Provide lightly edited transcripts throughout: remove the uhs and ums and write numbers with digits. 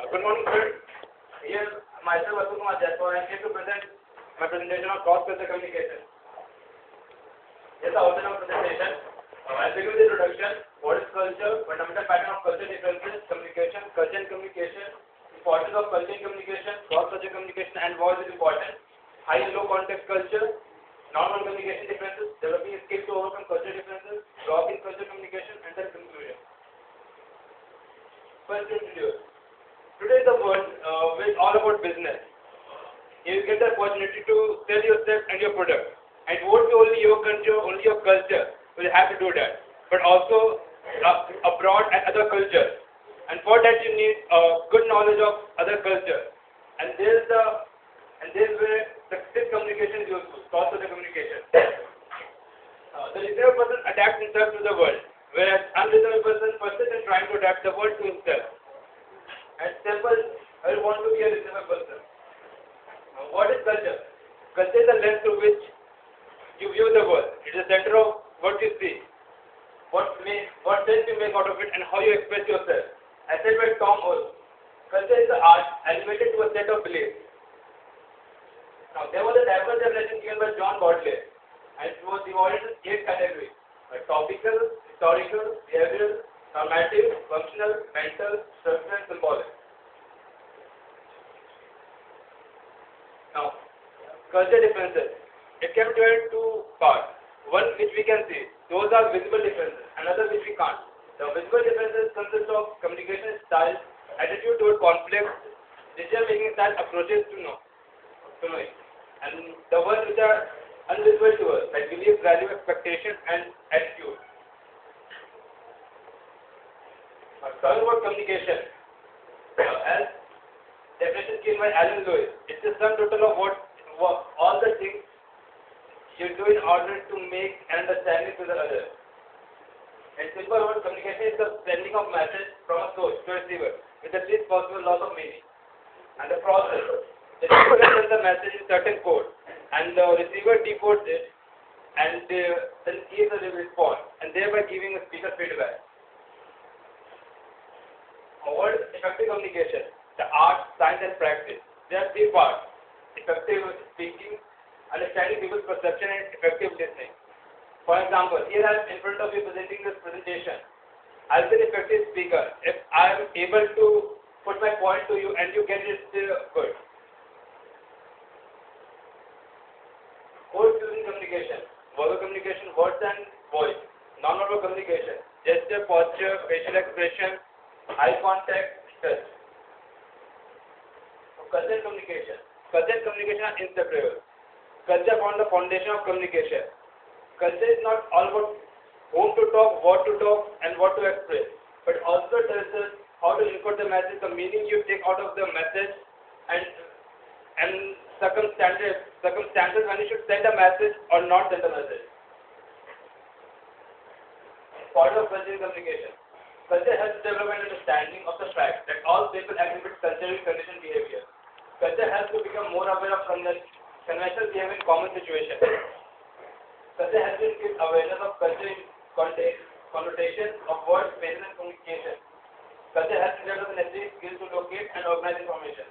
Good morning, sir. Here, myself, Atul'S, I am here to present my presentation on cross-culture communication. Here's the outline of presentation. I'll begin with the introduction. What is culture? Fundamental pattern of culture differences, communication, culture and communication, importance of culture and communication, cross-culture communication, and voice is important. High and low context culture, normal communication differences, developing skills to overcome culture differences, drop in culture communication, and then conclusion. First, introduce. Today the world is all about business. You get the opportunity to sell yourself and your product. And it won't be only your country, only your culture will have to do that, but also abroad and other cultures. And for that you need good knowledge of other cultures. And there's where success communication is useful, cross-culture communication. The reasonable person adapts himself to the world, whereas unreasonable person persists in trying to adapt the world to himself. And simple, I want to be a reasonable person. What is culture? Culture is the lens through which you view the world. It is the center of what you see, what sense you make out of it, and how you express yourself. As said by Tom Hall, culture is the art elevated to a set of beliefs. Now, there was a diverse definition given by John Bodley, and it was divided into 8 categories: topical, historical, behavioral, normative, functional, mental, structural, and symbolic. Now, culture differences. It can be divided into 2 parts. One which we can see, those are visible differences, another which we can't. The visible differences consist of communication style, attitude toward conflict, decision-making style, approaches to knowing. And the ones which are invisible to us, like belief, value, expectation, and attitude. Talking about communication, as definition given by Alan Lewis, it's the sum total of all the things you do in order to make an understanding to the other. In simple words, communication is the sending of message from a source to a receiver with the least possible loss of meaning. And the process, the receiver sends the message in certain code, and the receiver decodes it, and then gives a response, and thereby giving a speaker feedback. What is effective communication? The art, science, and practice. There are 3 parts: effective speaking, understanding people's perception, and effective listening. For example, here I am in front of you presenting this presentation. I will be an effective speaker if I am able to put my point to you and you get it good. Code fusion communication, verbal communication, words and voice. Non-verbal communication, gesture, posture, facial expression, eye contact, touch. Culture communication. Culture and communication are inseparable. Culture forms the foundation of communication. Culture is not all about whom to talk, what to talk, and what to express, but also tells us how to encode the message, the meaning you take out of the message, and circumstances when you should send a message or not send a message. Part of culture communication. Culture helps develop an understanding of the fact that all people exhibit culturally conditioned behavior. Culture helps to become more aware of conventional behavior in common situations. Culture helps to give awareness of culture in context, connotation of words, phrases, and communication. Culture helps to develop the necessary skills to locate and organize information.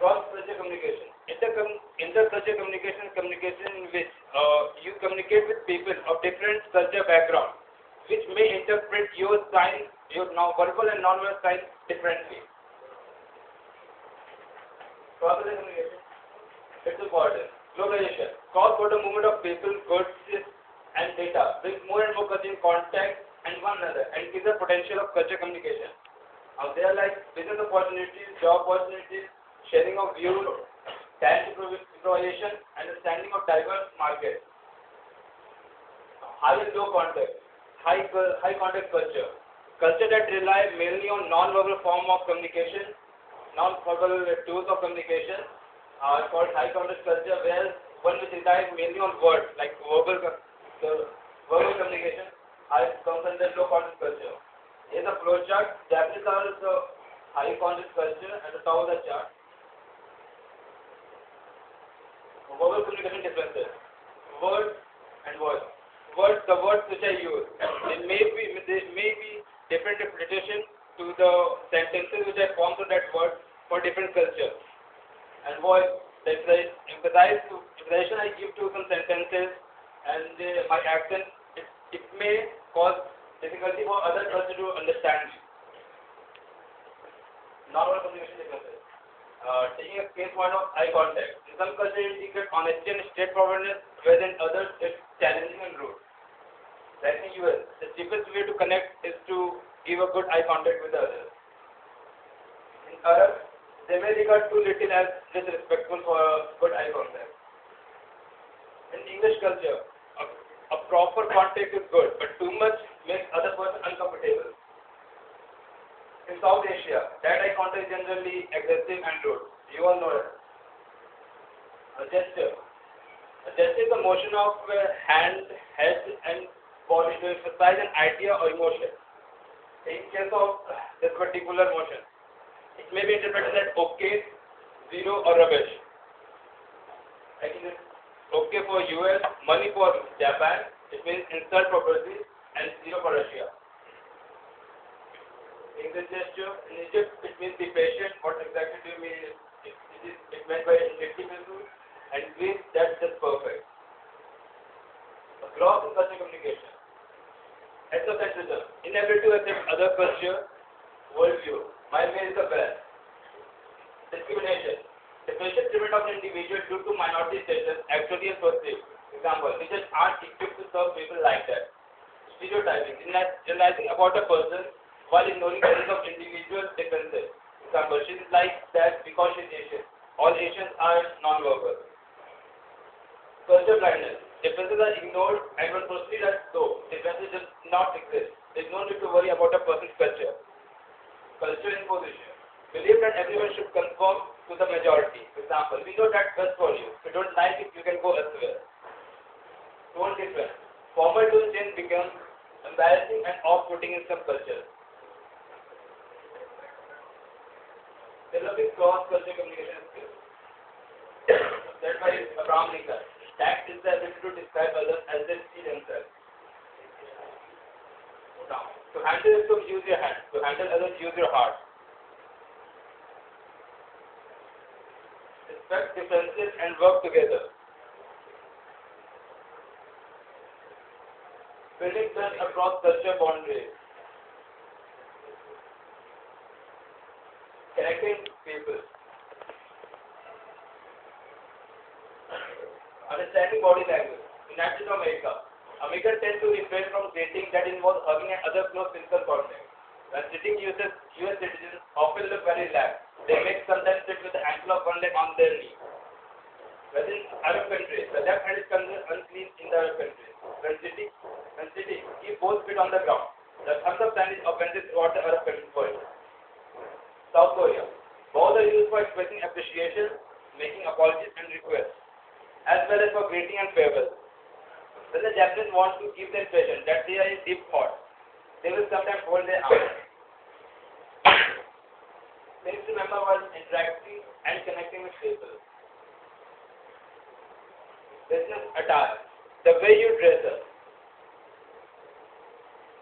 Cross-culture communication. Inter-culture communication is communication in which you communicate with people of different culture backgrounds, which may interpret your signs, your verbal and non-verbal signs differently. Cross-culture communication. It's important. Globalization. Cross-border movement of people, goods, and data brings more and more culture in contact and one another, and gives the potential of culture communication. They are like business opportunities, job opportunities, sharing of views, talent improvisation, understanding of diverse markets. High and low context. High context culture. Culture that rely mainly on non-verbal form of communication, non-verbal tools of communication are called high context culture, whereas one which relies mainly on words like verbal communication comes under low context culture. Here's a flow chart. Japanese are the high context culture at the top of the chart. Verbal communication differences. Words and voice. The words which I use, they may be different interpretation to to the sentences which I formed to that word for different cultures. And what the emphasization I give to some sentences and my accent, it may cause difficulty for other cultures to understand me. Normal communication differences. Taking a case point of eye contact. In some cultures you indicate honesty and straightforwardness, whereas in others it's challenging and rude. Like in US, the cheapest way to connect is to give a good eye contact with others. In Arab, they may regard too little as disrespectful for good eye contact. In English culture, a proper contact is good, but too much makes other person uncomfortable. In South Asia, that eye contact is generally aggressive and rude. You all know that. A gesture. A gesture is a motion of hand, head, and body to emphasize an idea or emotion. In case of this particular motion, it may be interpreted as okay, zero, or rubbish. Like in this, okay for US, money for Japan, it means insult for Brazil, and zero for Russia. In this gesture, in Egypt, it means be patient. What exactly do you mean? It meant by inflexible, and Greece, that's just perfect. A gloss in cultural communication. Ethnocentrism, inability to accept other culture, worldview. My way is the best. Discrimination. Differential treatment of an individual due to minority status, actually and perceived. Example, we just aren't equipped to serve people like that. Stereotyping, generalizing about a person while ignoring the of individual differences. Example, she is like that because she is Asian. All Asians are non-verbal. Culture blindness. Differences are ignored and will proceed as though differences does not exist. There is no need to worry about a person's culture. Culture imposition. Believe that everyone should conform to the majority. For example, we know that's best for you. If you don't like it, you can go elsewhere. Tone difference. Formal tone change becomes embarrassing and off-putting in some cultures. Developing cross-cultural communication skills. That's why Abraham Lincoln. Tact is the ability to describe others as they see themselves. Now, to handle it, use your hands. To handle others, use your heart. Respect differences and work together. Building trust across culture boundaries. Connecting people. Understanding body language. In Latin America, Americans tend to refrain from dating that involves hugging and other close physical contact. When sitting US citizens often look very relaxed. They may sometimes sit with the ankle of one leg on their knee. Within Arab countries, the left hand is considered unclean in the Arab countries. When sitting, keep both feet on the ground. The thumbs up sign is offensive throughout the Arab world. South Korea. Both are used for expressing appreciation, making apologies and requests, as well as for greeting and farewell. When the Japanese want to give the impression that they are in deep thought, they will sometimes hold their arms. Things to remember while interacting and connecting with people. Business attire. The way you dress up.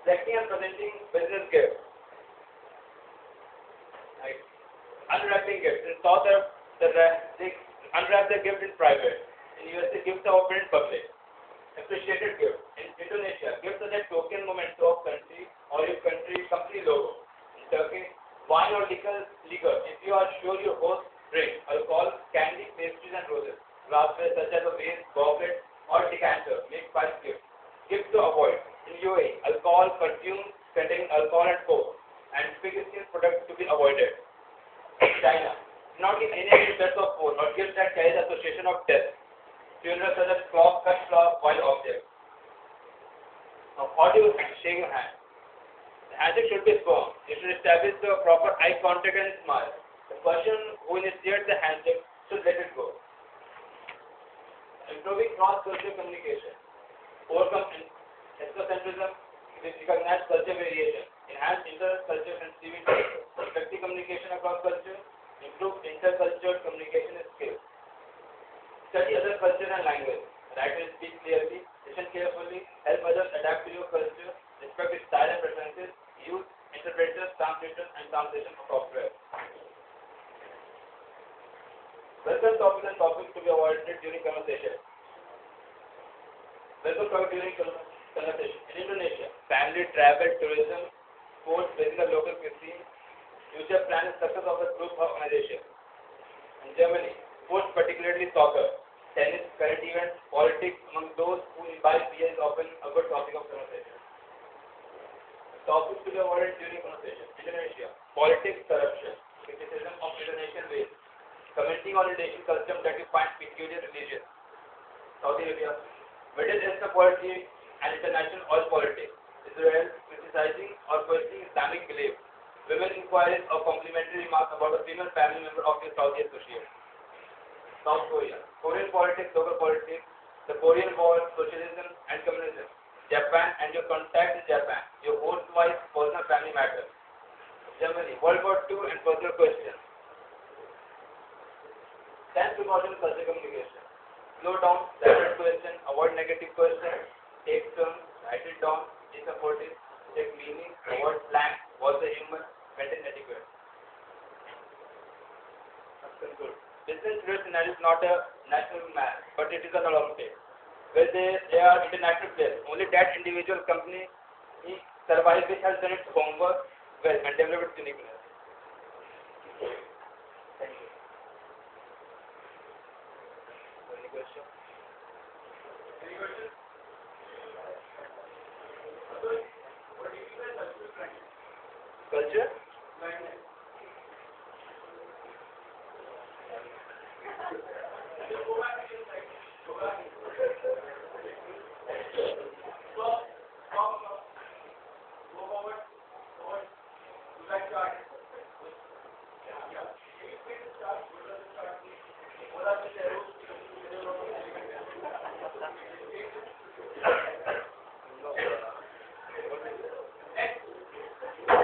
Selecting and presenting business gifts. Right. Unwrapping gifts. In South Arab, they unwrap the gift in private. In USA, gifts are opened in public. Appreciated gifts. In Indonesia, gifts are that token memento of country or your country company logo. In Turkey, wine or liquor. If you are sure your host drink alcohol, candy, pastries and roses. Glassware such as a vase, goblet or decanter. Make 5 gifts. Gifts to avoid. In UAE, alcohol, perfume containing alcohol and coke, and pigment products to be avoided. In China, not give any sets of food or gifts that carry the association of death. Funerals such as cloth, cut cloth, wild objects. Now, how do you shake your hand? The handshake should be firm. You should establish the proper eye contact and smile. The person who initiates the handshake should let it go. Improving cross-cultural communication. Overcome ethnocentrism, recognize culture variation. Enhance intercultural sensitivity. Effective communication across culture. Improve intercultural communication skills. Study other culture and language. Write and speak clearly. Listen carefully. Help others adapt to your culture. Respect its style and preferences. Use interpreters, translation and translation of software. Welcome topics and topics to be avoided during conversation. Welcome topic during conversation. In Indonesia, family, travel, tourism, sports, basic local cuisine, future plan and success of the group organization. In Germany, sports, particularly soccer, tennis, current events, politics, among those who imbibe beer is often a good topic of conversation. Topics to be avoided during conversation. Indonesia, politics, corruption, criticism of Indonesian ways, commenting on Indonesian custom that you find peculiar religion. Saudi Arabia, Middle Eastern politics and international oil politics. Israel, criticizing or questioning Islamic belief. Women inquiries or complimentary remarks about a female family member of your Saudi associate. South Korea, Korean politics, local politics, the Korean War, socialism and communism. Japan and your contact in Japan, your host wife, personal family matters. Germany, World War II and personal questions. 10 precautions cultural communication. Slow down, direct question, avoid negative questions, take turns, write it down, be supportive, take meaning, avoid slang, watch the humor, maintain etiquette. Let's conclude. Business scenario is not a national match, but it is an Olympic. Where they are international players. Only that individual company survives which has done its homework well and developed its uniqueness. Thank you. Any question? Any question? What do you mean by culture? Culture?